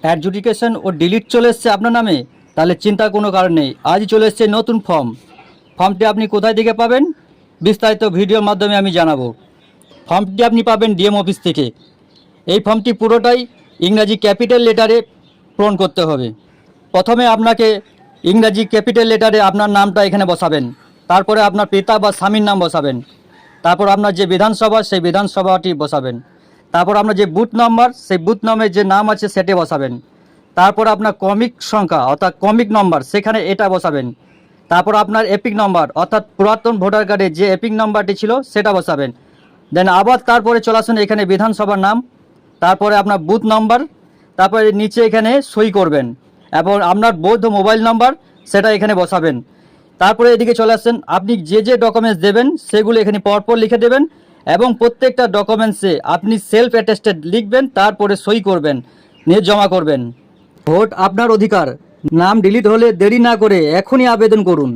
Adjudication ও delete চলে এসছে আপনার নামে, তাহলে চিন্তার কোনো কারণ নেই। আজই চলে এসছে নতুন ফর্মটি আপনি কোথায় থেকে পাবেন বিস্তারিত ভিডিওর মাধ্যমে আমি জানাবো। ফর্মটি আপনি পাবেন ডিএম অফিস থেকে। এই ফর্মটি পুরোটাই ইংরাজি ক্যাপিটাল লেটারে পূরণ করতে হবে। প্রথমে আপনাকে ইংরাজি ক্যাপিটাল লেটারে আপনার নামটা এখানে বসাবেন, তারপরে আপনার পিতা বা স্বামীর নাম বসাবেন, তারপর আপনার যে বিধানসভা সেই বিধানসভাটি বসাবেন, তারপর আপনার যে বুথ নম্বর সেই বুথ নম্বরের যে নাম আছে সেটি বসাবেন, তারপর আপনার ক্রমিক সংখ্যা অর্থাৎ ক্রমিক নম্বর সেখানে এটা বসাবেন, তারপর আপনার এপিক নম্বর অর্থাৎ পুরাতন ভোটার কার্ডে যে এপিক নম্বরটি ছিল সেটা বসাবেন। দেন আবার তারপরে চলে আসুন এখানে বিধানসভার নাম, তারপরে আপনার বুথ নম্বর, তারপরে নিচে এখানে সই করবেন এবং আপনার বৈধ মোবাইল নাম্বার সেটা এখানে বসাবেন। তারপরে এদিকে চলে আসছেন, আপনি যে যে ডকুমেন্টস দেবেন সেগুলো এখানে পরপর লিখে দেবেন এবং প্রত্যেকটা ডকুমেন্টসে আপনি সেলফ অ্যাটেস্টেড লিখবেন, তারপরে সই করবেন, নিয়ে জমা করবেন। ভোট আপনার অধিকার। নাম ডিলিট হলে দেরি না করে এখনই আবেদন করুন।